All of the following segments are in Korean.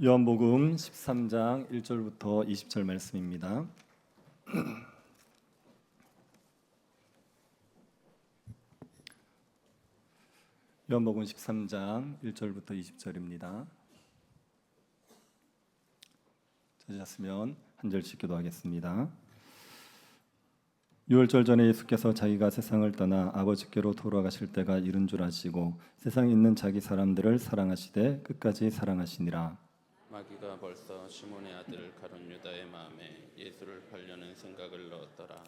요한복음 13장 1절부터 20절 말씀입니다. 요한복음 13장 1절부터 20절입니다. 찾으셨으면 한 절씩 기도하겠습니다. 유월절 전에 예수께서 자기가 세상을 떠나 아버지께로 돌아가실 때가 이른 줄 아시고 세상에 있는 자기 사람들을 사랑하시되 끝까지 사랑하시니라. 마귀가 벌써 시몬의 아들 가룟 유다의 마음에 예수를 팔려는 생각을 넣었더라.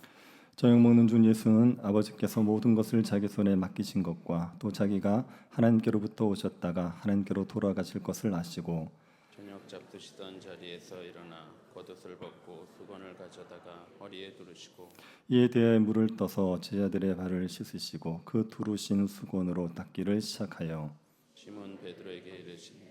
저녁 먹는 중 예수는 아버지께서 모든 것을 자기 손에 맡기신 것과 또 자기가 하나님께로부터 오셨다가 하나님께로 돌아가실 것을 아시고 저녁 잡수시던 자리에서 일어나 겉옷을 벗고 수건을 가져다가 허리에 두르시고 이에 대하여 물을 떠서 제자들의 발을 씻으시고 그 두르신 수건으로 닦기를 시작하여 시몬 베드로에게 이르시니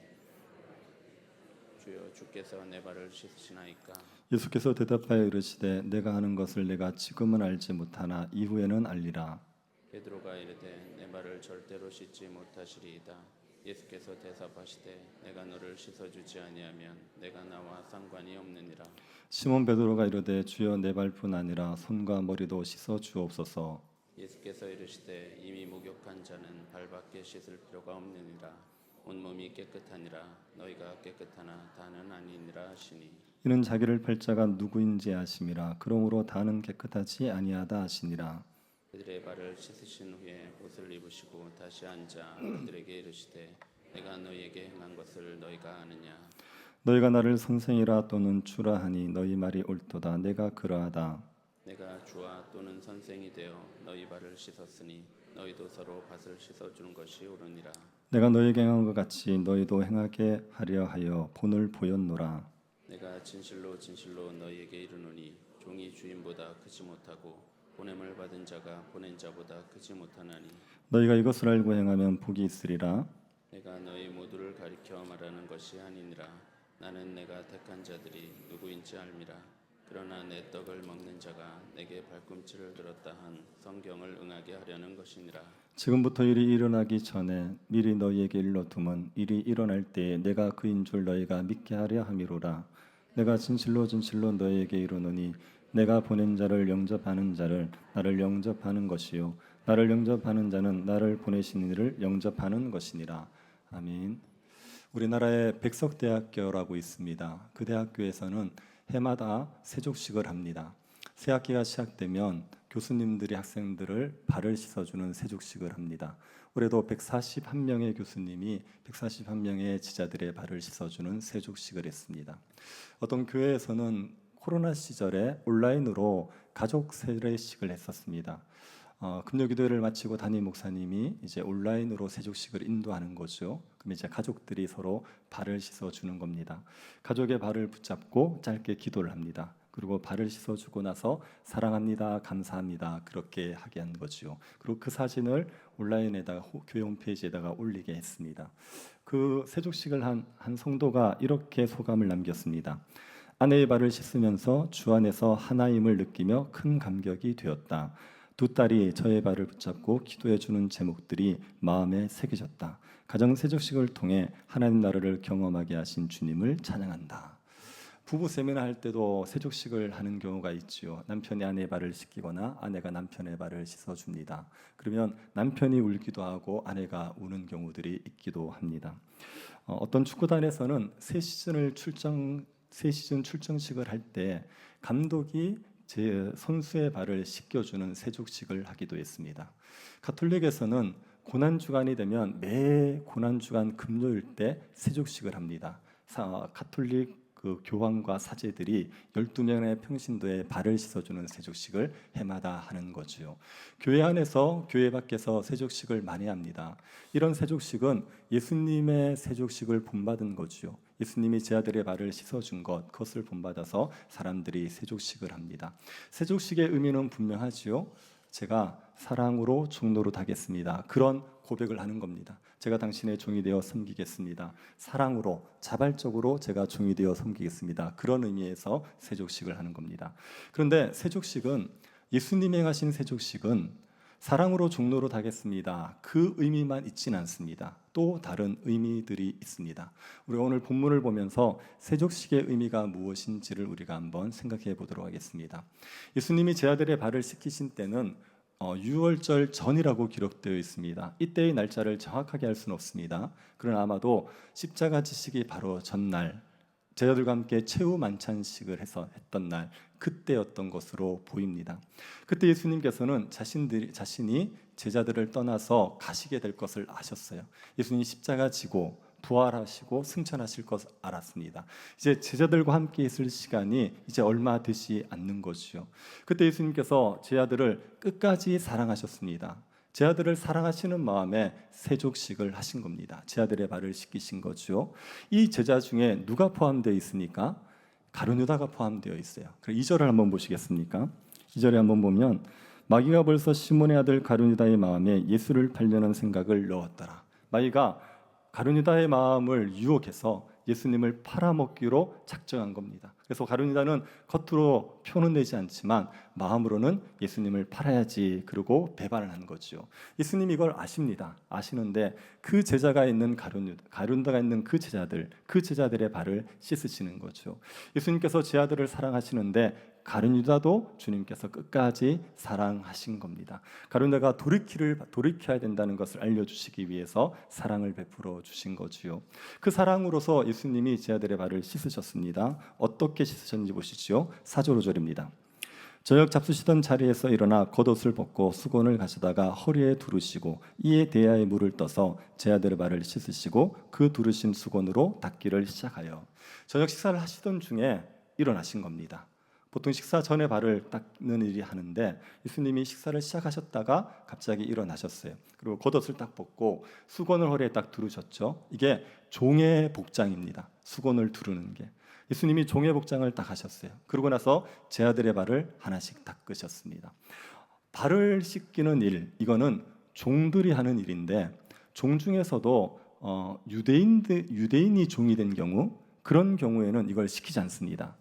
주여 주께서 내 발을 씻으시나이까. 예수께서 대답하여 이르시되 내가 하는 것을 내가 지금은 알지 못하나 이후에는 알리라. 베드로가 이르되 내 발을 절대로 씻지 못하시리이다. 예수께서 대답하시되 내가 너를 씻어주지 아니하면 내가 나와 상관이 없느니라. 시몬 베드로가 이르되 주여 내 발뿐 아니라 손과 머리도 씻어 주옵소서. 예수께서 이르시되 이미 목욕한 자는 발밖에 씻을 필요가 없느니라. 온몸이 깨끗하니라. 너희가 깨끗하나 다는 아니니라 하시니 이는 자기를 팔 자가 누구인지 아심이라. 그러므로 다는 깨끗하지 아니하다 하시니라. 그들의 발을 씻으신 후에 옷을 입으시고 다시 앉아 그들에게 이르시되 내가 너희에게 행한 것을 너희가 아느냐. 너희가 나를 선생이라 또는 주라 하니 너희 말이 옳도다. 내가 그러하다. 내가 주와 또는 선생이 되어 너희 발을 씻었으니 너희도 서로 밭을 씻어주는 것이 옳으니라. 내가 너희에게 행한 것 같이 너희도 행하게 하려 하여 본을 보였노라. 내가 진실로 진실로 너희에게 이르노니 종이 주인보다 크지 못하고 보냄을 받은 자가 보낸 자보다 크지 못하나니 너희가 이것을 알고 행하면 복이 있으리라. 내가 너희 모두를 가리켜 말하는 것이 아니니라. 나는 내가 택한 자들이 누구인지 알미라. 그러나 내 떡을 먹는 자가 내게 발꿈치를 들었다 한 성경을 응하게 하려는 것이니라. 지금부터 일이 일어나기 전에 미리 너희에게 일러두면 일이 일어날 때에 내가 그인 줄 너희가 믿게 하려 함이로라. 내가 진실로 진실로 너희에게 이르노니 내가 보낸 자를 영접하는 자를 나를 영접하는 것이요 나를 영접하는 자는 나를 보내신 이를 영접하는 것이니라. 아멘. 우리나라에 백석대학교라고 있습니다. 그 대학교에서는 해마다 세족식을 합니다. 새 학기가 시작되면 교수님들이 학생들을 발을 씻어주는 세족식을 합니다. 올해도 141명의 교수님이 141명의 지자들의 발을 씻어주는 세족식을 했습니다. 어떤 교회에서는 코로나 시절에 온라인으로 가족 세례식을 했었습니다. 금요기도회를 마치고 담임 목사님이 이제 온라인으로 세족식을 인도하는 거죠. 그럼 이제 가족들이 서로 발을 씻어주는 겁니다. 가족의 발을 붙잡고 짧게 기도를 합니다. 그리고 발을 씻어주고 나서 사랑합니다, 감사합니다 그렇게 하게 한 거죠. 그리고 그 사진을 온라인에다가 교회 홈페이지에다가 올리게 했습니다. 그 세족식을 한 성도가 이렇게 소감을 남겼습니다. 아내의 발을 씻으면서 주 안에서 하나임을 느끼며 큰 감격이 되었다. 두 딸이 저의 발을 붙잡고 기도해 주는 제목들이 마음에 새겨졌다. 가정 세족식을 통해 하나님 나라를 경험하게 하신 주님을 찬양한다. 부부 세미나 할 때도 세족식을 하는 경우가 있지요. 남편이 아내의 발을 씻기거나 아내가 남편의 발을 씻어줍니다. 그러면 남편이 울기도 하고 아내가 우는 경우들이 있기도 합니다. 어떤 축구단에서는 새 시즌 출정식을 할 때 감독이 제 선수의 발을 씻겨주는 세족식을 하기도 했습니다. 가톨릭에서는 고난주간이 되면 매 고난주간 금요일 때 세족식을 합니다. 가톨릭 교황과 사제들이 12명의 평신도의 발을 씻어주는 세족식을 해마다 하는 거죠. 교회 안에서 교회 밖에서 세족식을 많이 합니다. 이런 세족식은 예수님의 세족식을 본받은 거죠. 예수님이 제 아들의 발을 씻어준 것, 그것을 본받아서 사람들이 세족식을 합니다. 세족식의 의미는 분명하지요. 제가 사랑으로 종노릇 하겠습니다. 그런 고백을 하는 겁니다. 제가 당신의 종이 되어 섬기겠습니다. 사랑으로 자발적으로 제가 종이 되어 섬기겠습니다. 그런 의미에서 세족식을 하는 겁니다. 그런데 세족식은 예수님이 행하신 세족식은 사랑으로 종로로 하겠습니다. 그 의미만 있지는 않습니다. 또 다른 의미들이 있습니다. 우리가 오늘 본문을 보면서 세족식의 의미가 무엇인지를 우리가 한번 생각해 보도록 하겠습니다. 예수님이 제 아들의 발을 씻기신 때는 유월절 전이라고 기록되어 있습니다. 이때의 날짜를 정확하게 알 수는 없습니다. 그러나 아마도 십자가 지시기 바로 전날, 제자들과 함께 최후 만찬식을 해서 했던 날, 그때였던 것으로 보입니다. 그때 예수님께서는 자신이 제자들을 떠나서 가시게 될 것을 아셨어요. 예수님이 십자가 지고 부활하시고 승천하실 것을 알았습니다. 이제 제자들과 함께 있을 시간이 이제 얼마 되지 않는 것이요. 그때 예수님께서 제 아들을 끝까지 사랑하셨습니다. 제 아들을 사랑하시는 마음에 세족식을 하신 겁니다. 제 아들의 발을 씻기신 거죠. 이 제자 중에 누가 포함되어 있습니까? 가룟 유다가 포함되어 있어요. 2절을 한번 보시겠습니까? 2절에 한번 보면 마귀가 벌써 시몬의 아들 가룟 유다의 마음에 예수를 팔려는 생각을 넣었더라. 마귀가 가룟 유다의 마음을 유혹해서 예수님을 팔아먹기로 작정한 겁니다. 그래서 가룟 유다는 겉으로 표는 내지 않지만 마음으로는 예수님을 팔아야지 그러고 배반을 한 거죠. 예수님이 이걸 아십니다. 아시는데 그 제자가 있는 가룟 유다가 있는 그 제자들의 발을 씻으시는 거죠. 예수님께서 제 아들을 사랑하시는데 가룟 유다도 주님께서 끝까지 사랑하신 겁니다. 가룟 유다가 돌이켜야 된다는 것을 알려주시기 위해서 사랑을 베풀어 주신 거지요. 그 사랑으로서 예수님이 제 아들의 발을 씻으셨습니다. 어떻게 씻으셨는지 보시죠. 4절 5절입니다. 저녁 잡수시던 자리에서 일어나 겉옷을 벗고 수건을 가져다가 허리에 두르시고 이에 대야에 물을 떠서 제 아들의 발을 씻으시고 그 두르신 수건으로 닦기를 시작하여 저녁 식사를 하시던 중에 일어나신 겁니다. 보통 식사 전에 발을 닦는 일이 하는데 예수님이 식사를 시작하셨다가 갑자기 일어나셨어요. 그리고 겉옷을 딱 벗고 수건을 허리에 딱 두르셨죠. 이게 종의 복장입니다. 수건을 두르는 게. 예수님이 종의 복장을 딱 하셨어요. 그러고 나서 제 아들의 발을 하나씩 닦으셨습니다. 발을 씻기는 일, 이거는 종들이 하는 일인데 종 중에서도 유대인이 종이 된 경우, 그런 경우에는 이걸 시키지 않습니다.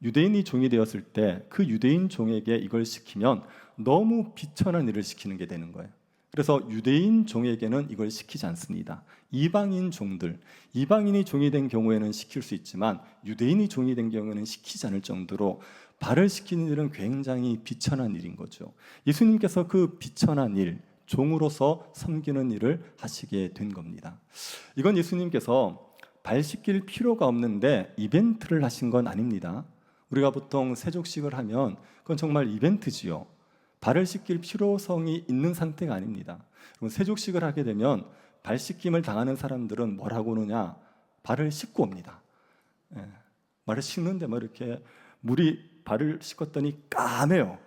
유대인이 종이 되었을 때 그 유대인 종에게 이걸 시키면 너무 비천한 일을 시키는 게 되는 거예요. 그래서 유대인 종에게는 이걸 시키지 않습니다. 이방인 종들, 이방인이 종이 된 경우에는 시킬 수 있지만 유대인이 종이 된 경우에는 시키지 않을 정도로 발을 씻기는 일은 굉장히 비천한 일인 거죠. 예수님께서 그 비천한 일, 종으로서 섬기는 일을 하시게 된 겁니다. 이건 예수님께서 발 씻길 필요가 없는데 이벤트를 하신 건 아닙니다. 우리가 보통 세족식을 하면 그건 정말 이벤트지요. 발을 씻길 필요성이 있는 상태가 아닙니다. 세족식을 하게 되면 발 씻김을 당하는 사람들은 뭐라고 오느냐? 발을 씻고 옵니다. 발을 씻는데 뭐 이렇게 물이 발을 씻었더니 까매요.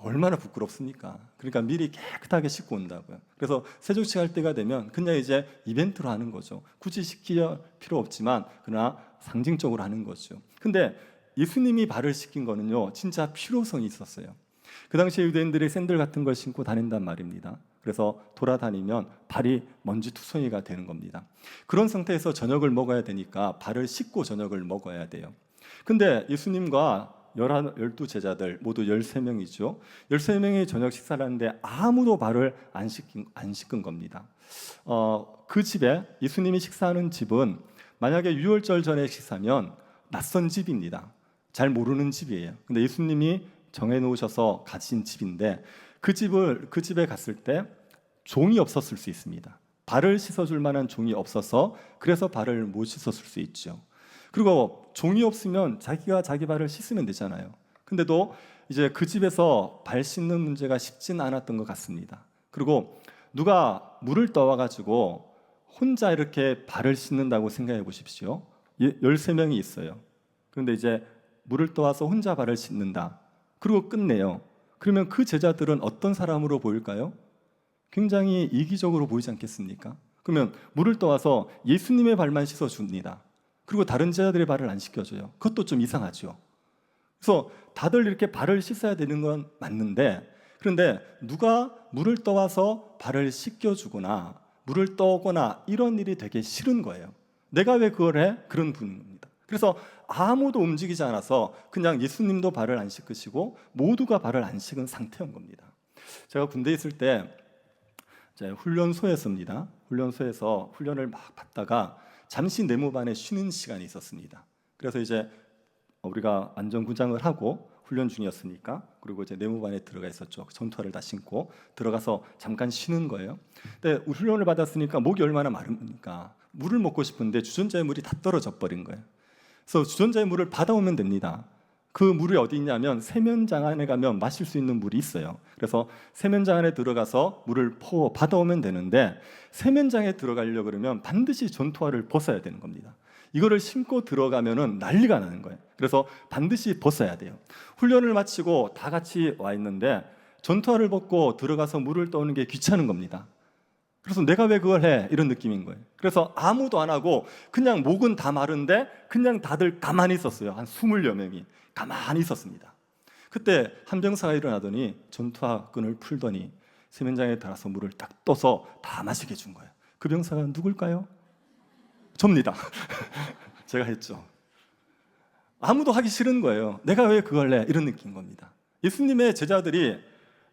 얼마나 부끄럽습니까? 그러니까 미리 깨끗하게 씻고 온다고요. 그래서 세족식 할 때가 되면 그냥 이제 이벤트로 하는 거죠. 굳이 씻길 필요 없지만 그러나 상징적으로 하는 거죠. 근데 예수님이 발을 씻긴 거는요, 진짜 필요성이 있었어요. 그 당시에 유대인들이 샌들 같은 걸 신고 다닌단 말입니다. 그래서 돌아다니면 발이 먼지투성이가 되는 겁니다. 그런 상태에서 저녁을 먹어야 되니까 발을 씻고 저녁을 먹어야 돼요. 근데 예수님과 12 제자들 모두 13명이죠. 13명이 저녁 식사를 하는데 아무도 발을 안 씻은 겁니다. 그 집에 예수님이 식사하는 집은 만약에 유월절 전에 식사면 낯선 집입니다. 잘 모르는 집이에요. 근데 예수님이 정해놓으셔서 가신 집인데 그 집에 갔을 때 종이 없었을 수 있습니다. 발을 씻어줄 만한 종이 없어서 그래서 발을 못 씻었을 수 있죠. 그리고 종이 없으면 자기가 자기 발을 씻으면 되잖아요. 근데도 이제 그 집에서 발 씻는 문제가 쉽진 않았던 것 같습니다. 그리고 누가 물을 떠와가지고 혼자 이렇게 발을 씻는다고 생각해 보십시오. 13명이 있어요. 그런데 이제 물을 떠와서 혼자 발을 씻는다. 그리고 끝내요. 그러면 그 제자들은 어떤 사람으로 보일까요? 굉장히 이기적으로 보이지 않겠습니까? 그러면 물을 떠와서 예수님의 발만 씻어줍니다. 그리고 다른 제자들의 발을 안 씻겨줘요. 그것도 좀 이상하죠. 그래서 다들 이렇게 발을 씻어야 되는 건 맞는데, 그런데 누가 물을 떠와서 발을 씻겨주거나 물을 떠오거나 이런 일이 되게 싫은 거예요. 내가 왜 그걸 해? 그런 분입니다. 그래서 아무도 움직이지 않아서 그냥 예수님도 발을 안 씻으시고 모두가 발을 안 씻은 상태인 겁니다. 제가 군대에 있을 때 이제 훈련소였습니다. 훈련소에서 훈련을 막 받다가 잠시 내무반에 쉬는 시간이 있었습니다. 그래서 이제 우리가 안전구장을 하고 훈련 중이었으니까, 그리고 이제 내무반에 들어가 있었죠. 전투화를 다 신고 들어가서 잠깐 쉬는 거예요. 근데 훈련을 받았으니까 목이 얼마나 마릅니까? 물을 먹고 싶은데 주전자의 물이 다 떨어져 버린 거예요. 그래서 주전자의 물을 받아오면 됩니다. 그 물이 어디 있냐면 세면장 안에 가면 마실 수 있는 물이 있어요. 그래서 세면장 안에 들어가서 물을 받아오면 되는데, 세면장에 들어가려고 그러면 반드시 전투화를 벗어야 되는 겁니다. 이거를 신고 들어가면은 난리가 나는 거예요. 그래서 반드시 벗어야 돼요. 훈련을 마치고 다 같이 와 있는데 전투화를 벗고 들어가서 물을 떠오는 게 귀찮은 겁니다. 그래서 내가 왜 그걸 해? 이런 느낌인 거예요. 그래서 아무도 안 하고 그냥 목은 다 마른데 그냥 다들 가만히 있었어요. 한 20여 명이 가만히 있었습니다. 그때 한 병사가 일어나더니 전투화 끈을 풀더니 세면장에 들어서 물을 딱 떠서 다 마시게 준 거예요. 그 병사가 누굴까요? 접니다. 제가 했죠. 아무도 하기 싫은 거예요. 내가 왜 그걸 해? 이런 느낌인 겁니다. 예수님의 제자들이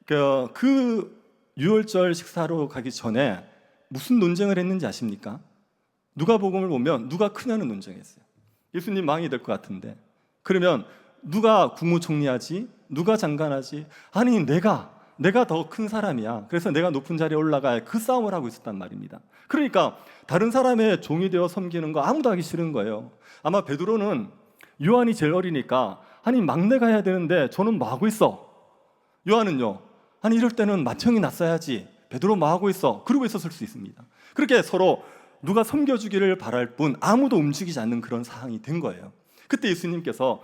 그 유월절 식사로 가기 전에 무슨 논쟁을 했는지 아십니까? 누가복음을 보면 누가 크냐는 논쟁했어요. 예수님 왕이 될 것 같은데, 그러면 누가 국무총리하지? 누가 장관하지? 아니 내가 더 큰 사람이야. 그래서 내가 높은 자리에 올라가야, 그 싸움을 하고 있었단 말입니다. 그러니까 다른 사람의 종이 되어 섬기는 거 아무도 하기 싫은 거예요. 아마 베드로는 요한이 제일 어리니까, 아니 막내가 해야 되는데 저는 뭐 하고 있어? 요한은요, 아니 이럴 때는 맏형이 났어야지, 베드로 뭐 하고 있어? 그러고 있었을 수 있습니다. 그렇게 서로 누가 섬겨주기를 바랄 뿐 아무도 움직이지 않는 그런 상황이 된 거예요. 그때 예수님께서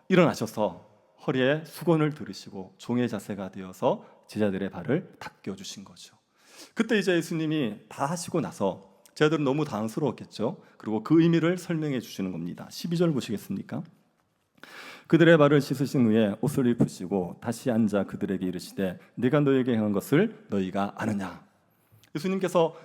일어나셔서 허리에 수건을 들으시고 종의 자세가 되어서 제자들의 발을 닦여 주신 거죠. 그때 이제 예수님이 다 하시고 나서 제자들은 너무 당황스러웠겠죠. 그리고 그 의미를 설명해 주시는 겁니다. 12절 보시겠습니까? 그들의 발을 씻으신 후에 옷을 입으시고 다시 앉아 그들에게 이르시되 내가 너에게 행한 것을 너희가 아느냐. 예수님께서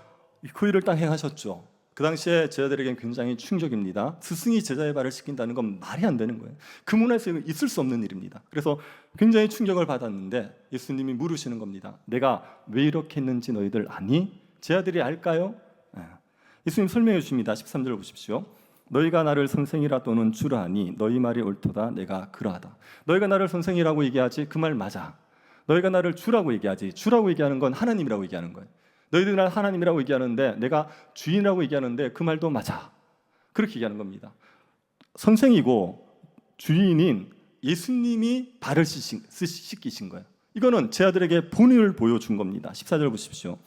그 일을 딱 행하셨죠. 그 당시에 제자들에게는 굉장히 충격입니다. 스승이 제자의 발을 씻긴다는 건 말이 안 되는 거예요. 그 문화에서 있을 수 없는 일입니다. 그래서 굉장히 충격을 받았는데 예수님이 물으시는 겁니다. 내가 왜 이렇게 했는지 너희들 아니? 제자들이 알까요? 예수님 설명해 주십니다. 13절 보십시오. 너희가 나를 선생이라 또는 주라 하니 너희 말이 옳도다. 내가 그러하다. 너희가 나를 선생이라고 얘기하지 그 말 맞아. 너희가 나를 주라고 얘기하지, 주라고 얘기하는 건 하나님이라고 얘기하는 거예요. 너희들이 날 하나님이라고 얘기하는데 내가 주인이라고 얘기하는데 그 말도 맞아. 그렇게 얘기하는 겁니다. 선생이고 주인인 예수님이 발을 씻기신 거예요. 이거는 제 아들에게 본의를 보여준 겁니다. 14절 보십시오.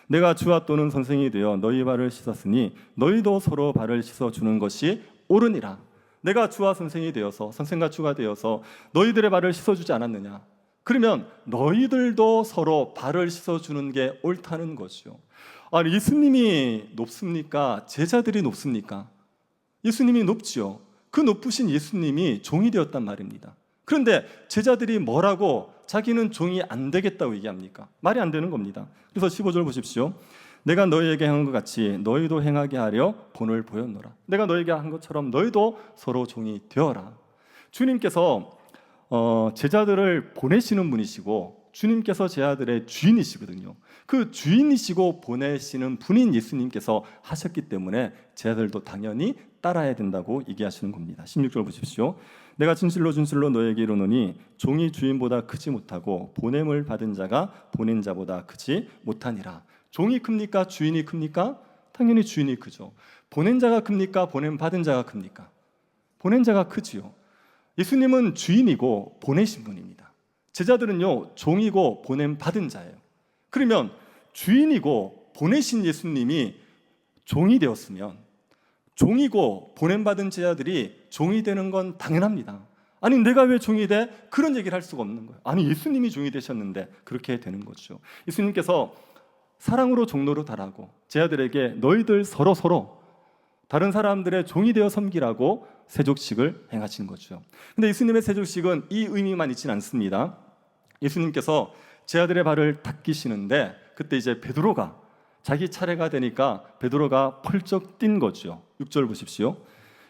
내가 주와 또는 선생이 되어 너희 발을 씻었으니 너희도 서로 발을 씻어주는 것이 옳으니라. 내가 주와 선생이 되어서, 선생과 주가 되어서 너희들의 발을 씻어주지 않았느냐? 그러면 너희들도 서로 발을 씻어주는 게 옳다는 거죠. 아니 예수님이 높습니까? 제자들이 높습니까? 예수님이 높지요. 그 높으신 예수님이 종이 되었단 말입니다. 그런데 제자들이 뭐라고 자기는 종이 안 되겠다고 얘기합니까? 말이 안 되는 겁니다. 그래서 15절 보십시오. 내가 너희에게 행한 것 같이 너희도 행하게 하려 본을 보였노라. 내가 너희에게 한 것처럼 너희도 서로 종이 되어라. 주님께서 제자들을 보내시는 분이시고 주님께서 제자들의 주인이시거든요. 그 주인이시고 보내시는 분인 예수님께서 하셨기 때문에 제자들도 당연히 따라야 된다고 얘기하시는 겁니다. 16절 보십시오. 내가 진실로 너에게 이르노니 종이 주인보다 크지 못하고 보냄을 받은 자가 보낸 자보다 크지 못하니라. 종이 큽니까? 주인이 큽니까? 당연히 주인이 크죠. 보낸 자가 큽니까? 보냄 받은 자가 큽니까? 보낸 자가 크지요. 예수님은 주인이고 보내신 분입니다. 제자들은요 종이고 보냄 받은 자예요. 그러면 주인이고 보내신 예수님이 종이 되었으면 종이고 보냄 받은 제자들이 종이 되는 건 당연합니다. 아니 내가 왜 종이 돼? 그런 얘기를 할 수가 없는 거예요. 아니 예수님이 종이 되셨는데 그렇게 되는 거죠. 예수님께서 사랑으로 종로로 달하고 제자들에게 너희들 서로 다른 사람들의 종이 되어 섬기라고 세족식을 행하신 거죠. 근데 예수님의 세족식은 이 의미만 있지는 않습니다. 예수님께서 제자들의 발을 닦이시는데 그때 이제 베드로가 자기 차례가 되니까 베드로가 펄쩍 뛴 거죠. 6절 보십시오.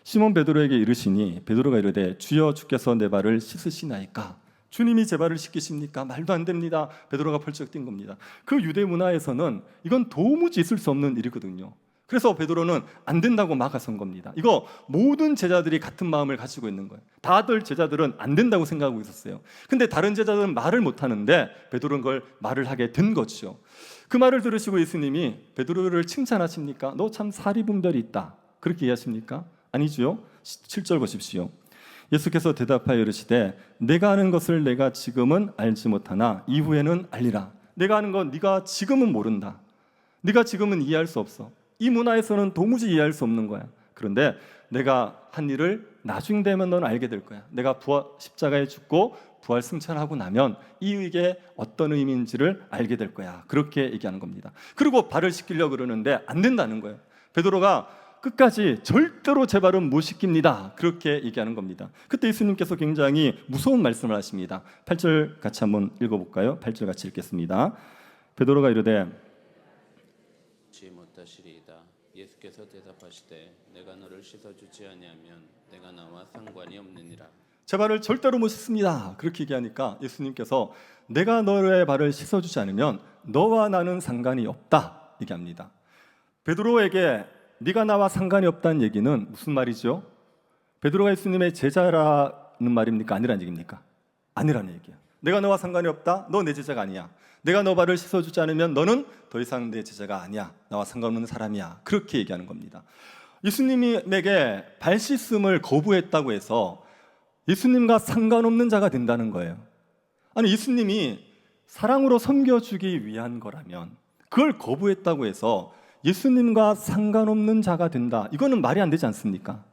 시몬 베드로에게 이르시니 베드로가 이르되 주여 주께서 내 발을 씻으시나이까? 주님이 제 발을 씻기십니까? 말도 안 됩니다. 베드로가 펄쩍 뛴 겁니다. 그 유대 문화에서는 이건 도무지 있을 수 없는 일이거든요. 그래서 베드로는 안 된다고 막아선 겁니다. 이거 모든 제자들이 같은 마음을 가지고 있는 거예요. 다들 제자들은 안 된다고 생각하고 있었어요. 근데 다른 제자들은 말을 못 하는데 베드로는 그걸 말을 하게 된 거죠. 그 말을 들으시고 예수님이 베드로를 칭찬하십니까? 너 참 사리분별이 있다. 그렇게 이해하십니까? 아니죠. 7절 보십시오. 예수께서 대답하여 이르시되 내가 아는 것을 내가 지금은 알지 못하나 이후에는 알리라. 내가 아는 건 네가 지금은 모른다. 네가 지금은 이해할 수 없어. 이 문화에서는 도무지 이해할 수 없는 거야. 그런데 내가 한 일을 나중 되면 넌 알게 될 거야. 내가 십자가에 죽고 부활 승천하고 나면 이게 어떤 의미인지를 알게 될 거야. 그렇게 얘기하는 겁니다. 그리고 발을 씻기려고 그러는데 안 된다는 거예요. 베드로가 끝까지 절대로 제 발은 못 씻깁니다. 그렇게 얘기하는 겁니다. 그때 예수님께서 굉장히 무서운 말씀을 하십니다. 8절 같이 한번 읽어볼까요? 8절 같이 읽겠습니다. 베드로가 이르되 지 못하시리이다. 예수께서 대답하시되 내가 너를 씻어주지 아니하면 내가 나와 상관이 없느니라. 제 발을 절대로 못 씻습니다. 그렇게 얘기하니까 예수님께서 내가 너의 발을 씻어주지 않으면 너와 나는 상관이 없다 얘기합니다. 베드로에게 네가 나와 상관이 없다는 얘기는 무슨 말이죠? 베드로가 예수님의 제자라는 말입니까? 아니라는 얘기입니까? 아니라는 얘기야. 내가 너와 상관이 없다? 너 내 제자가 아니야. 내가 너 발을 씻어주지 않으면 너는 더 이상 내 제자가 아니야. 나와 상관없는 사람이야. 그렇게 얘기하는 겁니다. 예수님에게 발 씻음을 거부했다고 해서 예수님과 상관없는 자가 된다는 거예요. 아니 예수님이 사랑으로 섬겨주기 위한 거라면 그걸 거부했다고 해서 예수님과 상관없는 자가 된다. 이거는 말이 안 되지 않습니까?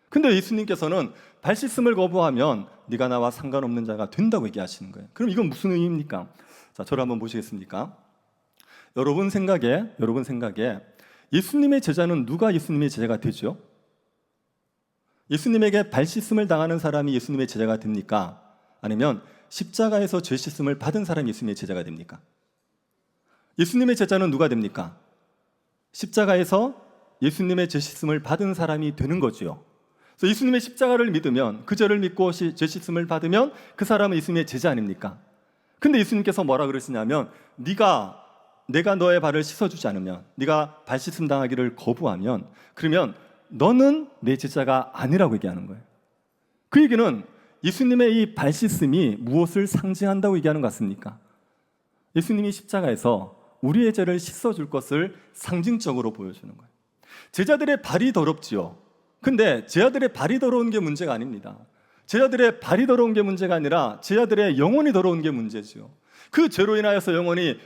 근데 예수님께서는 발 씻음을 거부하면 네가 나와 상관없는 자가 된다고 얘기하시는 거예요. 그럼 이건 무슨 의미입니까? 자, 저를 한번 보시겠습니까? 여러분 생각에 예수님의 제자는 누가 예수님의 제자가 되죠? 예수님에게 발 씻음을 당하는 사람이 예수님의 제자가 됩니까? 아니면 십자가에서 죄 씻음을 받은 사람이 예수님의 제자가 됩니까? 예수님의 제자는 누가 됩니까? 십자가에서 예수님의 죄 씻음을 받은 사람이 되는 거죠. 그래서 예수님의 십자가를 믿으면 그 죄를 믿고 죄 씻음을 받으면 그 사람은 예수님의 제자 아닙니까? 근데 예수님께서 뭐라 그러시냐면 내가 너의 발을 씻어주지 않으면 네가 발 씻음 당하기를 거부하면 그러면 너는 내 제자가 아니라고 얘기하는 거예요. 그 얘기는 예수님의 이 발 씻음이 무엇을 상징한다고 얘기하는 것 같습니까? 예수님이 십자가에서 우리의 죄를 씻어줄 것을 상징적으로 보여주는 거예요. 제자들의 발이 더럽지요. 근데 제자들의 발이 더러운 게 문제가 아닙니다. 제자들의 발이 더러운 게 문제가 아니라 제자들의 영혼이 더러운 게 문제지요. 그 죄로 인하여서 영혼이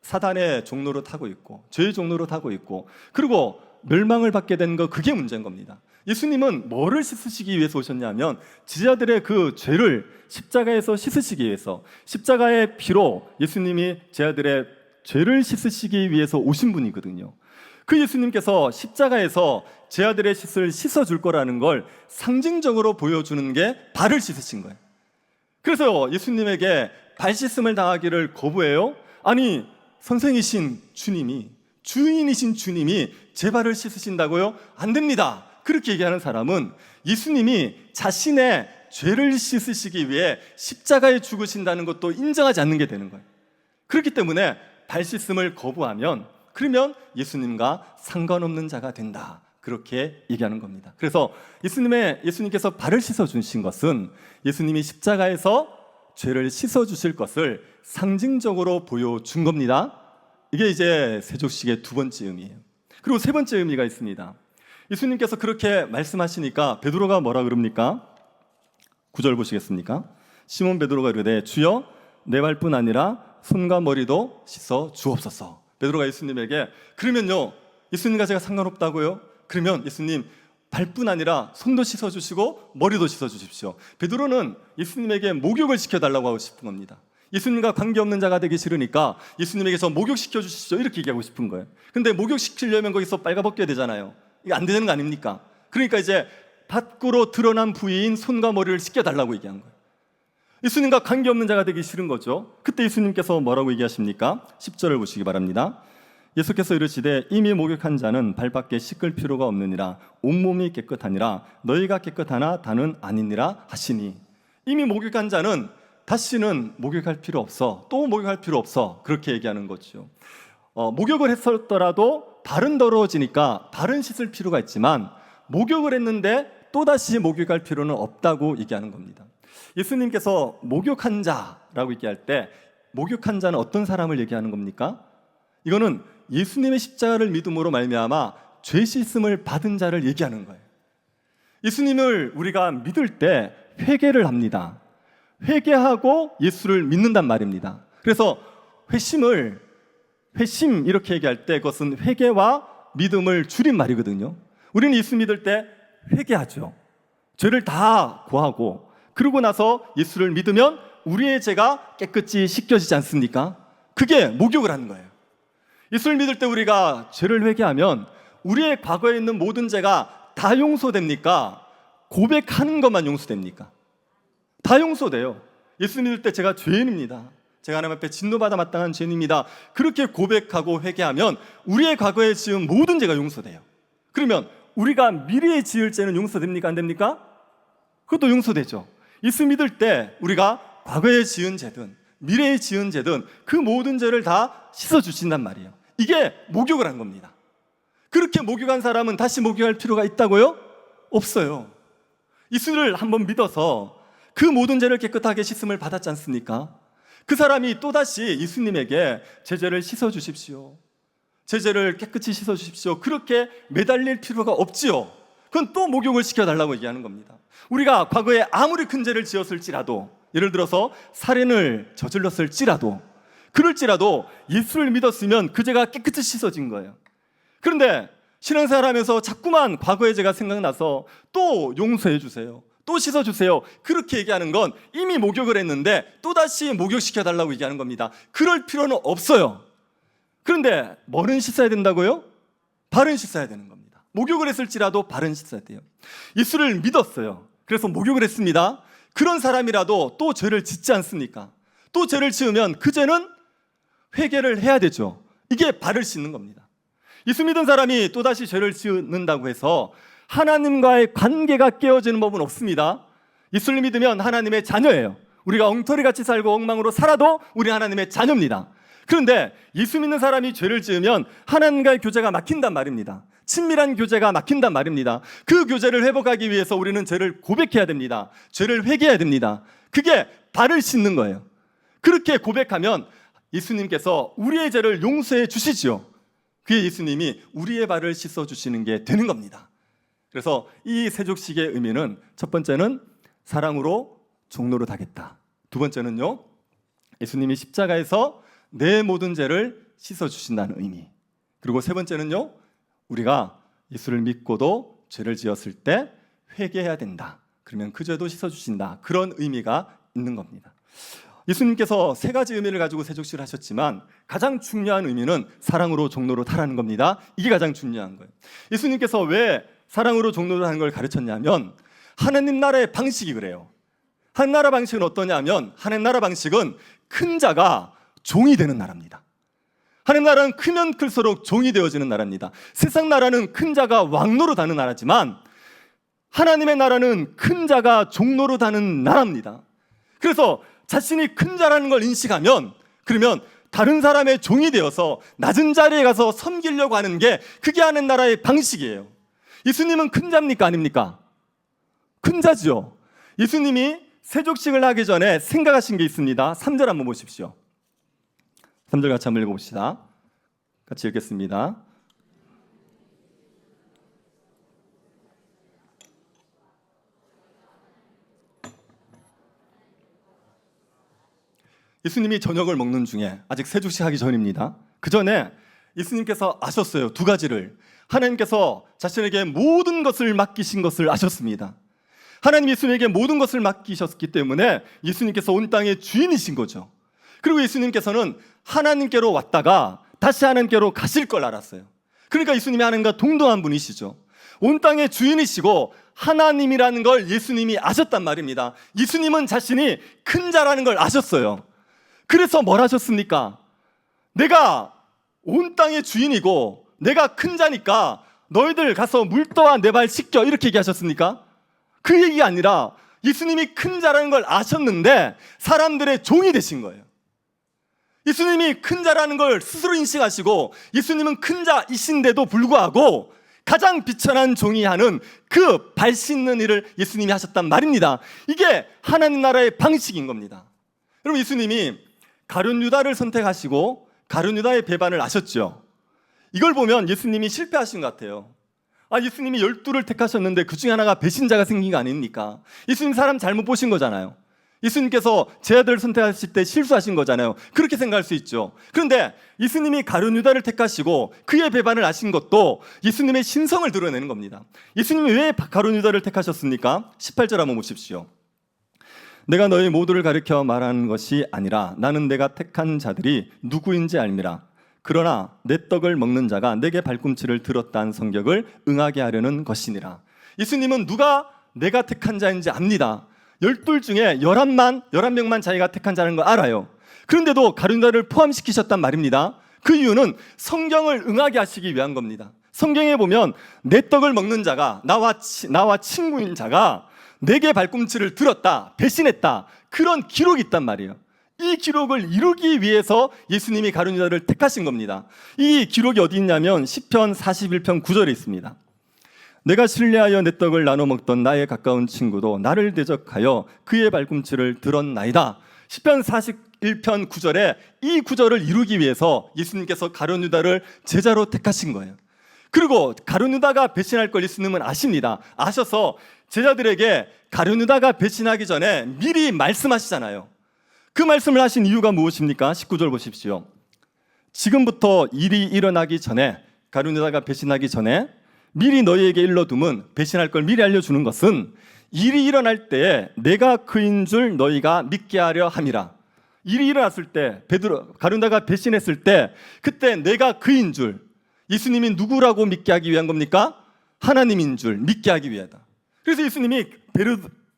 사단의 종로로 타고 있고 죄의 종로로 타고 있고 그리고 멸망을 받게 된 거 그게 문제인 겁니다. 예수님은 뭐를 씻으시기 위해서 오셨냐면 제자들의 그 죄를 십자가에서 씻으시기 위해서 십자가의 피로 예수님이 제자들의 죄를 씻으시기 위해서 오신 분이거든요. 그 예수님께서 십자가에서 제 아들의 씻을 씻어줄 거라는 걸 상징적으로 보여주는 게 발을 씻으신 거예요. 그래서 예수님에게 발 씻음을 당하기를 거부해요? 아니 선생이신 주님이 주인이신 주님이 제 발을 씻으신다고요? 안 됩니다. 그렇게 얘기하는 사람은 예수님이 자신의 죄를 씻으시기 위해 십자가에 죽으신다는 것도 인정하지 않는 게 되는 거예요. 그렇기 때문에 발 씻음을 거부하면 그러면 예수님과 상관없는 자가 된다. 그렇게 얘기하는 겁니다. 그래서 예수님께서 발을 씻어 주신 것은 예수님이 십자가에서 죄를 씻어 주실 것을 상징적으로 보여준 겁니다. 이게 이제 세족식의 두 번째 의미예요. 그리고 세 번째 의미가 있습니다. 예수님께서 그렇게 말씀하시니까 베드로가 뭐라 그럽니까? 9절 보시겠습니까? 시몬 베드로가 이르되 주여 내 발뿐 아니라 손과 머리도 씻어 주옵소서. 베드로가 예수님에게 그러면요 예수님과 제가 상관없다고요? 그러면 예수님 발뿐 아니라 손도 씻어주시고 머리도 씻어주십시오. 베드로는 예수님에게 목욕을 시켜달라고 하고 싶은 겁니다. 예수님과 관계없는 자가 되기 싫으니까 예수님에게서 목욕시켜 주십시오 이렇게 얘기하고 싶은 거예요. 근데 목욕시키려면 거기서 빨가벗겨야 되잖아요. 이게 안 되는 거 아닙니까? 그러니까 이제 밖으로 드러난 부위인 손과 머리를 씻겨달라고 얘기한 거예요. 예수님과 관계없는 자가 되기 싫은 거죠. 그때 예수님께서 뭐라고 얘기하십니까? 10절을 보시기 바랍니다. 예수께서 이르시되 이미 목욕한 자는 발밖에 씻을 필요가 없느니라 온몸이 깨끗하니라 너희가 깨끗하나 다는 아니니라 하시니 이미 목욕한 자는 다시는 목욕할 필요 없어, 또 목욕할 필요 없어, 그렇게 얘기하는 거죠. 목욕을 했었더라도 발은 더러워지니까 발은 씻을 필요가 있지만 목욕을 했는데 또다시 목욕할 필요는 없다고 얘기하는 겁니다. 예수님께서 목욕한 자라고 얘기할 때 목욕한 자는 어떤 사람을 얘기하는 겁니까? 이거는 예수님의 십자가를 믿음으로 말미암아 죄 씻음을 받은 자를 얘기하는 거예요. 예수님을 우리가 믿을 때 회개를 합니다. 회개하고 예수를 믿는단 말입니다. 그래서 회심 이렇게 얘기할 때 그것은 회개와 믿음을 줄인 말이거든요. 우리는 예수 믿을 때 회개하죠. 죄를 다 고하고 그러고 나서 예수를 믿으면 우리의 죄가 깨끗이 씻겨지지 않습니까? 그게 목욕을 하는 거예요. 예수를 믿을 때 우리가 죄를 회개하면 우리의 과거에 있는 모든 죄가 다 용서됩니까? 고백하는 것만 용서됩니까? 다 용서돼요. 예수 믿을 때 제가 죄인입니다, 제가 하나님 앞에 진노받아 마땅한 죄인입니다, 그렇게 고백하고 회개하면 우리의 과거에 지은 모든 죄가 용서돼요. 그러면 우리가 미래에 지을 죄는 용서됩니까? 안 됩니까? 그것도 용서되죠. 예수 믿을 때 우리가 과거에 지은 죄든 미래에 지은 죄든 그 모든 죄를 다 씻어주신단 말이에요. 이게 목욕을 한 겁니다. 그렇게 목욕한 사람은 다시 목욕할 필요가 있다고요? 없어요. 예수를 한번 믿어서 그 모든 죄를 깨끗하게 씻음을 받았지 않습니까? 그 사람이 또다시 예수님에게 제 죄를 씻어주십시오, 제 죄를 깨끗이 씻어주십시오, 그렇게 매달릴 필요가 없지요. 그건 또 목욕을 시켜달라고 얘기하는 겁니다. 우리가 과거에 아무리 큰 죄를 지었을지라도, 예를 들어서 살인을 저질렀을지라도, 그럴지라도 예수를 믿었으면 그 죄가 깨끗이 씻어진 거예요. 그런데 신앙생활하면서 자꾸만 과거의 죄가 생각나서 또 용서해 주세요, 또 씻어주세요, 그렇게 얘기하는 건 이미 목욕을 했는데 또다시 목욕시켜달라고 얘기하는 겁니다. 그럴 필요는 없어요. 그런데 뭐는 씻어야 된다고요? 발은 씻어야 되는 겁니다. 목욕을 했을지라도 발은 씻어야 돼요. 예수를 믿었어요. 그래서 목욕을 했습니다. 그런 사람이라도 또 죄를 짓지 않습니까? 또 죄를 지으면 그 죄는 회개를 해야 되죠. 이게 발을 씻는 겁니다. 예수 믿은 사람이 또다시 죄를 지는다고 해서 하나님과의 관계가 깨어지는 법은 없습니다. 예수를 믿으면 하나님의 자녀예요. 우리가 엉터리같이 살고 엉망으로 살아도 우리 하나님의 자녀입니다. 그런데 예수 믿는 사람이 죄를 지으면 하나님과의 교제가 막힌단 말입니다. 친밀한 교제가 막힌단 말입니다. 그 교제를 회복하기 위해서 우리는 죄를 고백해야 됩니다. 죄를 회개해야 됩니다. 그게 발을 씻는 거예요. 그렇게 고백하면 예수님께서 우리의 죄를 용서해 주시지요. 그게 예수님이 우리의 발을 씻어주시는 게 되는 겁니다. 그래서 이 세족식의 의미는 첫 번째는 사랑으로 종로를 하겠다. 두 번째는요, 예수님이 십자가에서 내 모든 죄를 씻어주신다는 의미. 그리고 세 번째는요, 우리가 예수를 믿고도 죄를 지었을 때 회개해야 된다. 그러면 그 죄도 씻어주신다. 그런 의미가 있는 겁니다. 예수님께서 세 가지 의미를 가지고 세족식을 하셨지만 가장 중요한 의미는 사랑으로 종로를 하라는 겁니다. 이게 가장 중요한 거예요. 예수님께서 왜 사랑으로 종로를 하는 걸 가르쳤냐면 하나님 나라의 방식이 그래요. 하나님 나라 방식은 어떠냐면 하나님 나라 방식은 큰 자가 종이 되는 나라입니다. 하나님 나라는 크면 클수록 종이 되어지는 나라입니다. 세상 나라는 큰 자가 왕노로 다는 나라지만 하나님의 나라는 큰 자가 종노로 다는 나라입니다. 그래서 자신이 큰 자라는 걸 인식하면 그러면 다른 사람의 종이 되어서 낮은 자리에 가서 섬기려고 하는 게 그게 하나님 나라의 방식이에요. 예수님은 큰 자입니까? 아닙니까? 큰 자죠. 예수님이 세족식을 하기 전에 생각하신 게 있습니다. 3절 한번 보십시오. 3절 같이 한번 읽어봅시다. 같이 읽겠습니다. 예수님이 저녁을 먹는 중에 아직 세족식 하기 전입니다. 그 전에 예수님께서 아셨어요. 두 가지를. 하나님께서 자신에게 모든 것을 맡기신 것을 아셨습니다. 하나님 예수님에게 모든 것을 맡기셨기 때문에 예수님께서 온 땅의 주인이신 거죠. 그리고 예수님께서는 하나님께로 왔다가 다시 하나님께로 가실 걸 알았어요. 그러니까 예수님이 하나님과 동등한 분이시죠. 온 땅의 주인이시고 하나님이라는 걸 예수님이 아셨단 말입니다. 예수님은 자신이 큰 자라는 걸 아셨어요. 그래서 뭘 하셨습니까? 내가 온 땅의 주인이고 내가 큰 자니까 너희들 가서 물 떠와 내 발 씻겨 이렇게 얘기하셨습니까? 그 얘기가 아니라 예수님이 큰 자라는 걸 아셨는데 사람들의 종이 되신 거예요. 예수님이 큰 자라는 걸 스스로 인식하시고 예수님은 큰 자이신데도 불구하고 가장 비천한 종이 하는 그 발 씻는 일을 예수님이 하셨단 말입니다. 이게 하나님 나라의 방식인 겁니다. 여러분, 예수님이 가룟 유다를 선택하시고 가룟 유다의 배반을 아셨죠. 이걸 보면 예수님이 실패하신 것 같아요. 예수님이 12를 택하셨는데 그 중에 하나가 배신자가 생긴 거 아닙니까? 예수님 사람 잘못 보신 거잖아요. 예수님께서 제 아들을 선택하실 때 실수하신 거잖아요. 그렇게 생각할 수 있죠. 그런데 예수님이 가룟 유다를 택하시고 그의 배반을 아신 것도 예수님의 신성을 드러내는 겁니다. 예수님이 왜 가룟 유다를 택하셨습니까? 18절 한번 보십시오. 내가 너희 모두를 가리켜 말하는 것이 아니라 나는 내가 택한 자들이 누구인지 알미라. 그러나 내 떡을 먹는 자가 내게 발꿈치를 들었다는 성격을 응하게 하려는 것이니라. 예수님은 누가 내가 택한 자인지 압니다. 12 중에 11명만 자기가 택한 자라는 걸 알아요. 그런데도 가룟 유다를 포함시키셨단 말입니다. 그 이유는 성경을 응하게 하시기 위한 겁니다. 성경에 보면 내 떡을 먹는 자가 나와 친구인 자가 내게 발꿈치를 들었다, 배신했다, 그런 기록이 있단 말이에요. 이 기록을 이루기 위해서 예수님이 가룟 유다를 택하신 겁니다. 이 기록이 어디 있냐면 시편 41편 9절에 있습니다. 내가 신뢰하여 내 떡을 나눠 먹던 나의 가까운 친구도 나를 대적하여 그의 발꿈치를 들었나이다. 시편 41편 9절에 이 구절을 이루기 위해서 예수님께서 가룟 유다를 제자로 택하신 거예요. 그리고 가룟 유다가 배신할 걸 예수님은 아십니다. 아셔서 제자들에게 가룟 유다가 배신하기 전에 미리 말씀하시잖아요. 그 말씀을 하신 이유가 무엇입니까? 19절 보십시오. 지금부터 일이 일어나기 전에, 가룟 유다가 배신하기 전에 미리 너희에게 일러두면, 배신할 걸 미리 알려주는 것은 일이 일어날 때에 내가 그인 줄 너희가 믿게 하려 함이라. 일이 일어났을 때, 가룟 유다가 배신했을 때 그때 내가 그인 줄, 예수님이 누구라고 믿게 하기 위한 겁니까? 하나님인 줄 믿게 하기 위하다. 그래서 예수님이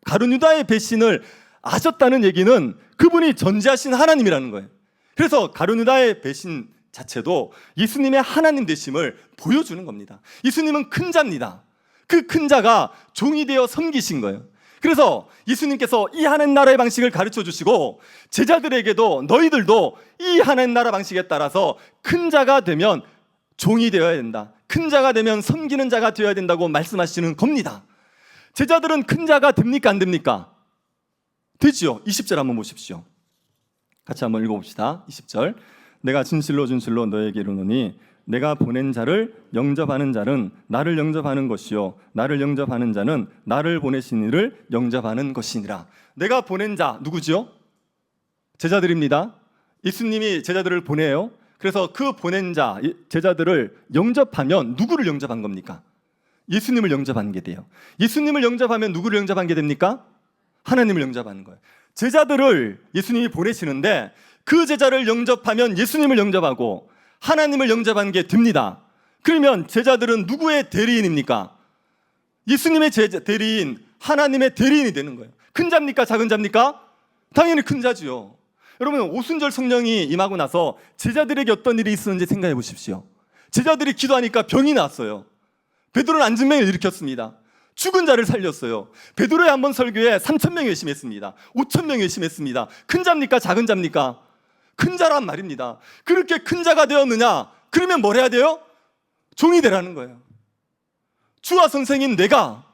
가룟 유다의 배신을 아셨다는 얘기는 그분이 전지하신 하나님이라는 거예요. 그래서 가룟 유다의 배신 자체도 예수님의 하나님 되심을 보여주는 겁니다. 예수님은 큰 자입니다. 그 큰 자가 종이 되어 섬기신 거예요. 그래서 예수님께서 이 하나님 나라의 방식을 가르쳐 주시고 제자들에게도 너희들도 이 하나님 나라 방식에 따라서 큰 자가 되면 종이 되어야 된다, 큰 자가 되면 섬기는 자가 되어야 된다고 말씀하시는 겁니다. 제자들은 큰 자가 됩니까, 안 됩니까? 되지요. 20절 한번 보십시오. 같이 한번 읽어봅시다. 20절. 내가 진실로 진실로 너에게 이르노니 내가 보낸 자를 영접하는 자는 나를 영접하는 것이요 나를 영접하는 자는 나를 보내신 이를 영접하는 것이니라. 내가 보낸 자 누구죠? 제자들입니다. 예수님이 제자들을 보내요. 그래서 그 보낸 자 제자들을 영접하면 누구를 영접한 겁니까? 예수님을 영접하는 게 돼요. 예수님을 영접하면 누구를 영접한 게 됩니까? 하나님을 영접하는 거예요. 제자들을 예수님이 보내시는데 그 제자를 영접하면 예수님을 영접하고 하나님을 영접하는 게 됩니다. 그러면 제자들은 누구의 대리인입니까? 예수님의 대리인, 하나님의 대리인이 되는 거예요. 큰 자입니까? 작은 자입니까? 당연히 큰 자지요. 여러분, 오순절 성령이 임하고 나서 제자들에게 어떤 일이 있었는지 생각해 보십시오. 제자들이 기도하니까 병이 났어요. 베드로는 안진병을 일으켰습니다. 죽은 자를 살렸어요. 베드로의 한 번 설교에 3,000명이 회심했습니다. 5,000명이 회심했습니다. 큰 자입니까? 작은 자입니까? 큰 자란 말입니다. 그렇게 큰 자가 되었느냐? 그러면 뭘 해야 돼요? 종이 되라는 거예요. 주와 선생인 내가,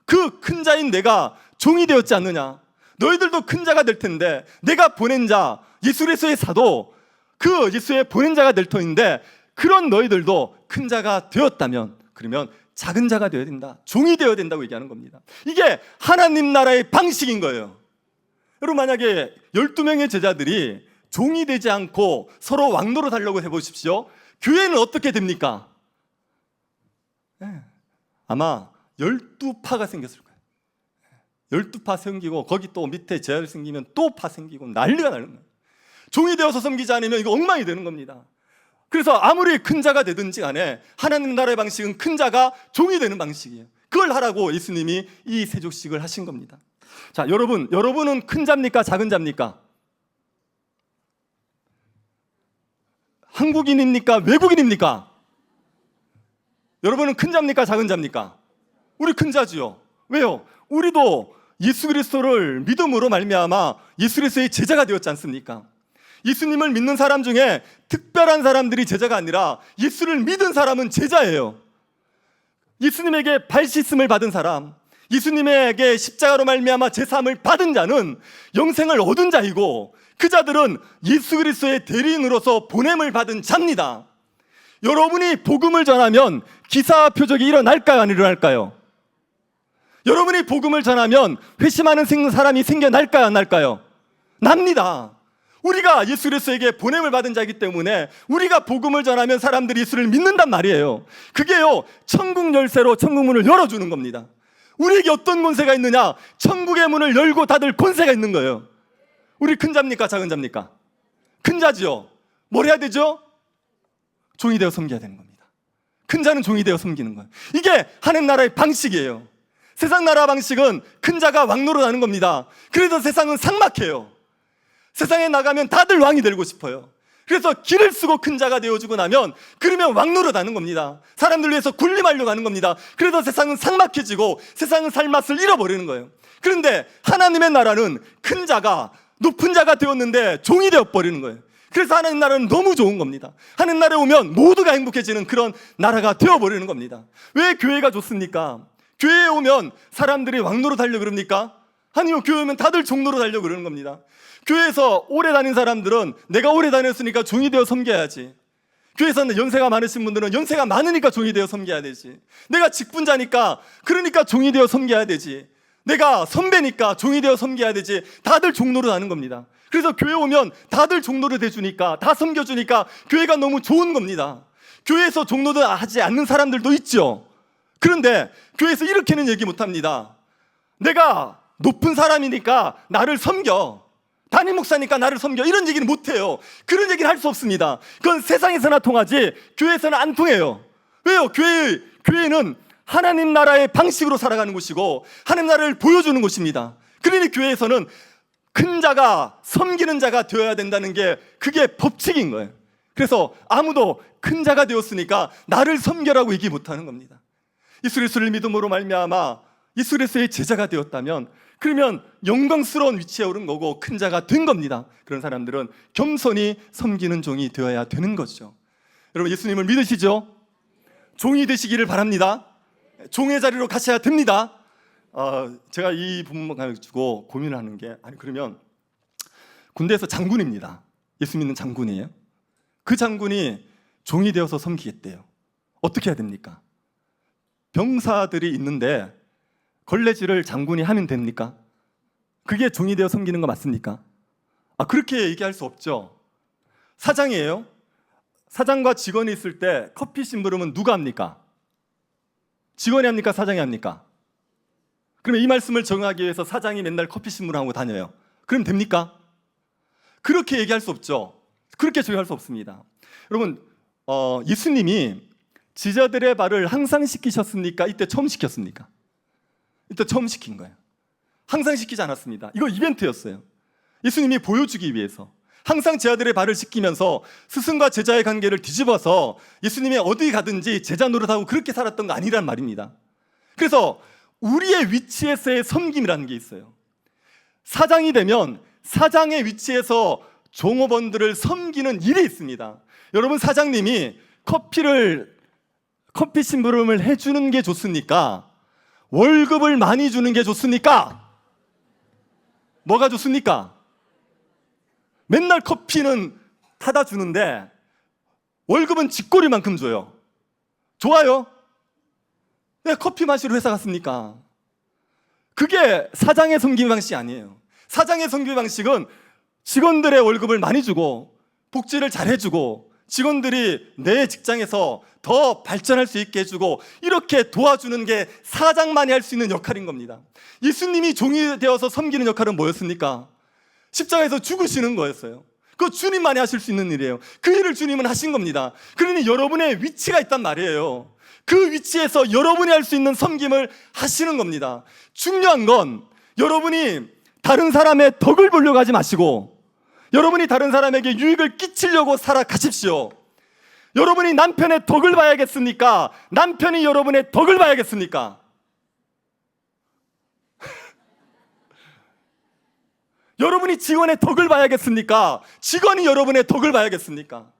그 큰 자인 내가 종이 되었지 않느냐? 너희들도 큰 자가 될 텐데, 내가 보낸 자, 예수 그리스도의 사도, 그 예수의 보낸 자가 될 터인데, 그런 너희들도 큰 자가 되었다면, 그러면 작은 자가 되어야 된다, 종이 되어야 된다고 얘기하는 겁니다. 이게 하나님 나라의 방식인 거예요. 여러분, 만약에 12명의 제자들이 종이 되지 않고 서로 왕노릇 하려고 해보십시오. 교회는 어떻게 됩니까? 아마 12파가 생겼을 거예요. 12파 생기고 거기 또 밑에 제자들 생기면 또 파 생기고 난리가 나는 거예요. 종이 되어서 섬기지 않으면 이거 엉망이 되는 겁니다. 그래서 아무리 큰 자가 되든지 간에 하나님 나라의 방식은 큰 자가 종이 되는 방식이에요. 그걸 하라고 예수님이 이 세족식을 하신 겁니다. 자, 여러분은 큰 자입니까? 작은 자입니까? 한국인입니까? 외국인입니까? 여러분은 큰 자입니까? 작은 자입니까? 우리 큰 자지요. 왜요? 우리도 예수 그리스도를 믿음으로 말미암아 예수 그리스도의 제자가 되었지 않습니까? 예수님을 믿는 사람 중에 특별한 사람들이 제자가 아니라 예수를 믿은 사람은 제자예요. 예수님에게 발 씻음을 받은 사람, 예수님에게 십자가로 말미암아 제사함을 받은 자는 영생을 얻은 자이고, 그 자들은 예수 그리스도의 대리인으로서 보냄을 받은 자입니다. 여러분이 복음을 전하면 기사와 표적이 일어날까요? 안 일어날까요? 여러분이 복음을 전하면 회심하는 사람이 생겨날까요? 안 날까요? 납니다. 우리가 예수 그리스도에게 보냄을 받은 자이기 때문에 우리가 복음을 전하면 사람들이 예수를 믿는단 말이에요. 그게요, 천국 열쇠로 천국 문을 열어주는 겁니다. 우리에게 어떤 권세가 있느냐? 천국의 문을 열고 닫을 권세가 있는 거예요. 우리 큰 자입니까? 작은 자입니까? 큰 자지요. 뭘 해야 되죠? 종이 되어 섬겨야 되는 겁니다. 큰 자는 종이 되어 섬기는 거예요. 이게 하나님 나라의 방식이에요. 세상 나라 방식은 큰 자가 왕 노릇하는 겁니다. 그래서 세상은 삭막해요. 세상에 나가면 다들 왕이 되고 싶어요. 그래서 길을 쓰고 큰 자가 되어주고 나면, 그러면 왕 노릇하는 겁니다. 사람들 위해서 군림하려고 하는 겁니다. 그래서 세상은 삭막해지고 세상은 살맛을 잃어버리는 거예요. 그런데 하나님의 나라는 큰 자가 높은 자가 되었는데 종이 되어버리는 거예요. 그래서 하나님 나라는 너무 좋은 겁니다. 하나님 나라에 오면 모두가 행복해지는 그런 나라가 되어버리는 겁니다. 왜 교회가 좋습니까? 교회에 오면 사람들이 왕노릇 하려고 그럽니까? 아니요, 교회 오면 다들 종노릇 하려고 그러는 겁니다. 교회에서 오래 다닌 사람들은 내가 오래 다녔으니까 종이 되어 섬겨야지. 교회에서는 연세가 많으신 분들은 연세가 많으니까 종이 되어 섬겨야 되지. 내가 직분자니까 그러니까 종이 되어 섬겨야 되지. 내가 선배니까 종이 되어 섬겨야 되지. 다들 종노릇 하는 겁니다. 그래서 교회 오면 다들 종노릇 해주니까, 다 섬겨주니까 교회가 너무 좋은 겁니다. 교회에서 종노릇 하지 않는 사람들도 있죠. 그런데 교회에서 이렇게는 얘기 못합니다. 내가 높은 사람이니까 나를 섬겨, 담임 목사니까 나를 섬겨, 이런 얘기는 못해요. 그런 얘기는 할 수 없습니다. 그건 세상에서나 통하지 교회에서는 안 통해요. 왜요? 교회는 하나님 나라의 방식으로 살아가는 곳이고 하나님 나라를 보여주는 곳입니다. 그러니 교회에서는 큰 자가 섬기는 자가 되어야 된다는 게, 그게 법칙인 거예요. 그래서 아무도 큰 자가 되었으니까 나를 섬겨라고 얘기 못하는 겁니다. 예수 그리스도를 믿음으로 말미암아 예수 그리스도의 제자가 되었다면, 그러면 영광스러운 위치에 오른 거고 큰 자가 된 겁니다. 그런 사람들은 겸손히 섬기는 종이 되어야 되는 거죠. 여러분, 예수님을 믿으시죠? 종이 되시기를 바랍니다. 종의 자리로 가셔야 됩니다. 제가 이 부분 가지고 고민하는 게, 아니 그러면 군대에서 장군입니다. 예수 믿는 장군이에요. 그 장군이 종이 되어서 섬기겠대요. 어떻게 해야 됩니까? 병사들이 있는데 걸레질을 장군이 하면 됩니까? 그게 종이 되어 섬기는 거 맞습니까? 그렇게 얘기할 수 없죠. 사장이에요. 사장과 직원이 있을 때 커피 심부름은 누가 합니까? 직원이 합니까? 사장이 합니까? 그러면 이 말씀을 적용하기 위해서 사장이 맨날 커피 심부름하고 다녀요. 그럼 됩니까? 그렇게 얘기할 수 없죠. 그렇게 적용할 수 없습니다. 여러분, 예수님이 제자들의 발을 항상 씻기셨습니까? 이때 처음 시켰습니까? 이때 처음 시킨 거예요. 항상 시키지 않았습니다. 이거 이벤트였어요. 예수님이 보여주기 위해서 항상 제자들의 발을 씻기면서 스승과 제자의 관계를 뒤집어서 예수님이 어디 가든지 제자 노릇하고 그렇게 살았던 거 아니란 말입니다. 그래서 우리의 위치에서의 섬김이라는 게 있어요. 사장이 되면 사장의 위치에서 종업원들을 섬기는 일이 있습니다. 여러분, 사장님이 커피 심부름을 해주는 게 좋습니까? 월급을 많이 주는 게 좋습니까? 뭐가 좋습니까? 맨날 커피는 타다 주는데 월급은 쥐꼬리만큼 줘요. 좋아요? 내가 커피 마시러 회사 갔습니까? 그게 사장의 섬김 방식이 아니에요. 사장의 섬김 방식은 직원들의 월급을 많이 주고 복지를 잘 해주고 직원들이 내 직장에서 더 발전할 수 있게 해주고 이렇게 도와주는 게 사장만이 할 수 있는 역할인 겁니다. 예수님이 종이 되어서 섬기는 역할은 뭐였습니까? 십자가에서 죽으시는 거였어요. 그거 주님만이 하실 수 있는 일이에요. 그 일을 주님은 하신 겁니다. 그러니 여러분의 위치가 있단 말이에요. 그 위치에서 여러분이 할 수 있는 섬김을 하시는 겁니다. 중요한 건 여러분이 다른 사람의 덕을 보려고 하지 마시고 여러분이 다른 사람에게 유익을 끼치려고 살아가십시오. 여러분이 남편의 덕을 봐야겠습니까? 남편이 여러분의 덕을 봐야겠습니까? 여러분이 직원의 덕을 봐야겠습니까? 직원이 여러분의 덕을 봐야겠습니까?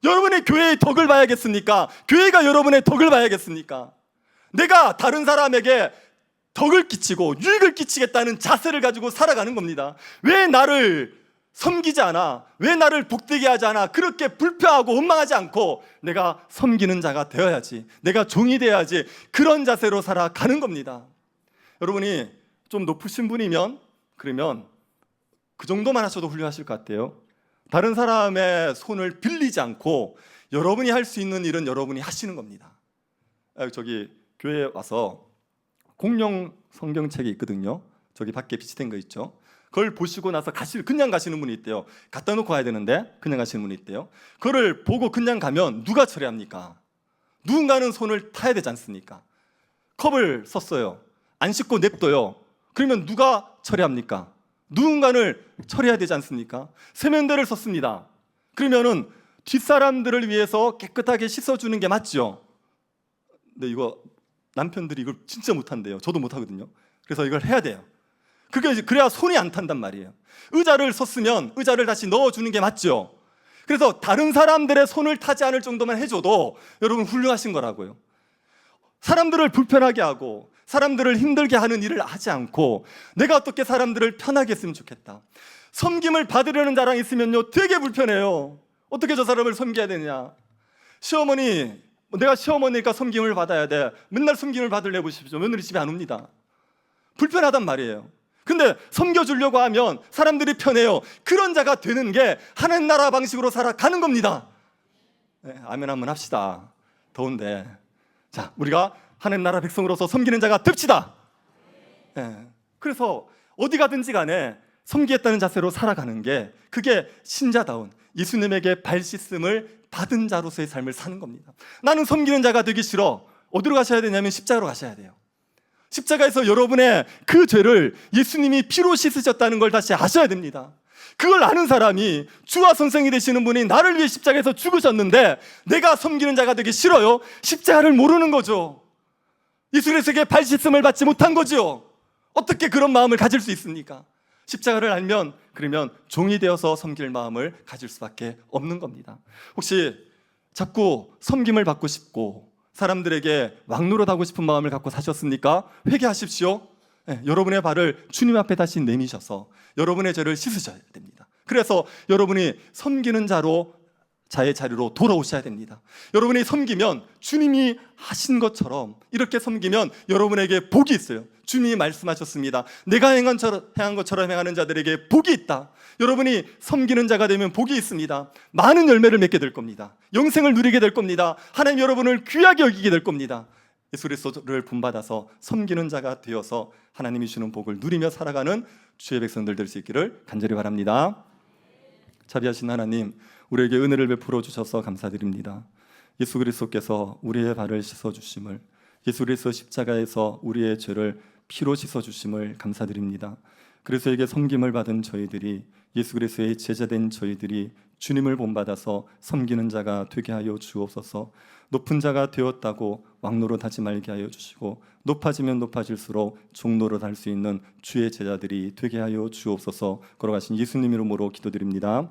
여러분의 교회의 덕을 봐야겠습니까? 교회가 여러분의 덕을 봐야겠습니까? 내가 다른 사람에게 덕을 끼치고 유익을 끼치겠다는 자세를 가지고 살아가는 겁니다. 왜 나를 섬기지 않아? 왜 나를 복되게 하지 않아? 그렇게 불평하고 원망하지 않고 내가 섬기는 자가 되어야지, 내가 종이 되어야지, 그런 자세로 살아가는 겁니다. 여러분이 좀 높으신 분이면 그러면 그 정도만 하셔도 훌륭하실 것 같아요. 다른 사람의 손을 빌리지 않고 여러분이 할 수 있는 일은 여러분이 하시는 겁니다. 저기 교회에 와서 공룡 성경책이 있거든요. 저기 밖에 비치된 거 있죠. 그걸 보시고 나서 그냥 가시는 분이 있대요. 갖다 놓고 가야 되는데 그냥 가시는 분이 있대요. 그걸 보고 그냥 가면 누가 처리합니까? 누군가는 손을 타야 되지 않습니까? 컵을 썼어요. 안 씻고 냅둬요. 그러면 누가 처리합니까? 누군가를 처리해야 되지 않습니까? 세면대를 썼습니다. 그러면은 뒷사람들을 위해서 깨끗하게 씻어주는 게 맞죠? 근데 이거 남편들이 이걸 진짜 못한대요. 저도 못하거든요. 그래서 이걸 해야 돼요. 그래야 손이 안 탄단 말이에요. 의자를 썼으면 의자를 다시 넣어주는 게 맞죠? 그래서 다른 사람들의 손을 타지 않을 정도만 해줘도 여러분 훌륭하신 거라고요. 사람들을 불편하게 하고 사람들을 힘들게 하는 일을 하지 않고 내가 어떻게 사람들을 편하게 했으면 좋겠다. 섬김을 받으려는 자랑 있으면요 되게 불편해요. 어떻게 저 사람을 섬겨야 되냐. 시어머니, 내가 시어머니니까 섬김을 받아야 돼. 맨날 섬김을 받으려 보십시오. 며느리 집에 안 옵니다. 불편하단 말이에요. 근데 섬겨주려고 하면 사람들이 편해요. 그런 자가 되는 게 하나님 나라 방식으로 살아가는 겁니다. 네, 아멘 한번 합시다. 더운데. 자, 우리가 하나님 나라 백성으로서 섬기는 자가 됩시다. 네, 그래서 어디 가든지 간에 섬기겠다는 자세로 살아가는 게 그게 신자다운 예수님에게 발 씻음을 받은 자로서의 삶을 사는 겁니다. 나는 섬기는 자가 되기 싫어. 어디로 가셔야 되냐면 십자가로 가셔야 돼요. 십자가에서 여러분의 그 죄를 예수님이 피로 씻으셨다는 걸 다시 아셔야 됩니다. 그걸 아는 사람이 주와 선생이 되시는 분이 나를 위해 십자가에서 죽으셨는데 내가 섬기는 자가 되기 싫어요? 십자가를 모르는 거죠. 예수 그리스도에게 발 씻음을 받지 못한 거죠. 어떻게 그런 마음을 가질 수 있습니까? 십자가를 알면 그러면 종이 되어서 섬길 마음을 가질 수밖에 없는 겁니다. 혹시 자꾸 섬김을 받고 싶고 사람들에게 왕노릇하고 싶은 마음을 갖고 사셨습니까? 회개하십시오. 네, 여러분의 발을 주님 앞에 다시 내미셔서 여러분의 죄를 씻으셔야 됩니다. 그래서 여러분이 섬기는 자의 자리로 돌아오셔야 됩니다. 여러분이 섬기면 주님이 하신 것처럼 이렇게 섬기면 여러분에게 복이 있어요. 주님이 말씀하셨습니다. 내가 행한 것처럼 행하는 자들에게 복이 있다. 여러분이 섬기는 자가 되면 복이 있습니다. 많은 열매를 맺게 될 겁니다. 영생을 누리게 될 겁니다. 하나님 여러분을 귀하게 여기게 될 겁니다. 예수 그리스도를 본받아서 섬기는 자가 되어서 하나님이 주는 복을 누리며 살아가는 주의 백성들 될 수 있기를 간절히 바랍니다. 자비하신 하나님, 우리에게 은혜를 베풀어 주셔서 감사드립니다. 예수 그리스도께서 우리의 발을 씻어 주심을, 예수 그리스도 십자가에서 우리의 죄를 피로 씻어 주심을 감사드립니다. 그리스도에게 섬김을 받은 저희들이, 예수 그리스도의 제자된 저희들이 주님을 본받아서 섬기는 자가 되게 하여 주옵소서. 높은 자가 되었다고 왕노릇하지 말게 하여 주시고 높아지면 높아질수록 종노릇할 수 있는 주의 제자들이 되게 하여 주옵소서. 걸어가신 예수님 이름으로 기도드립니다.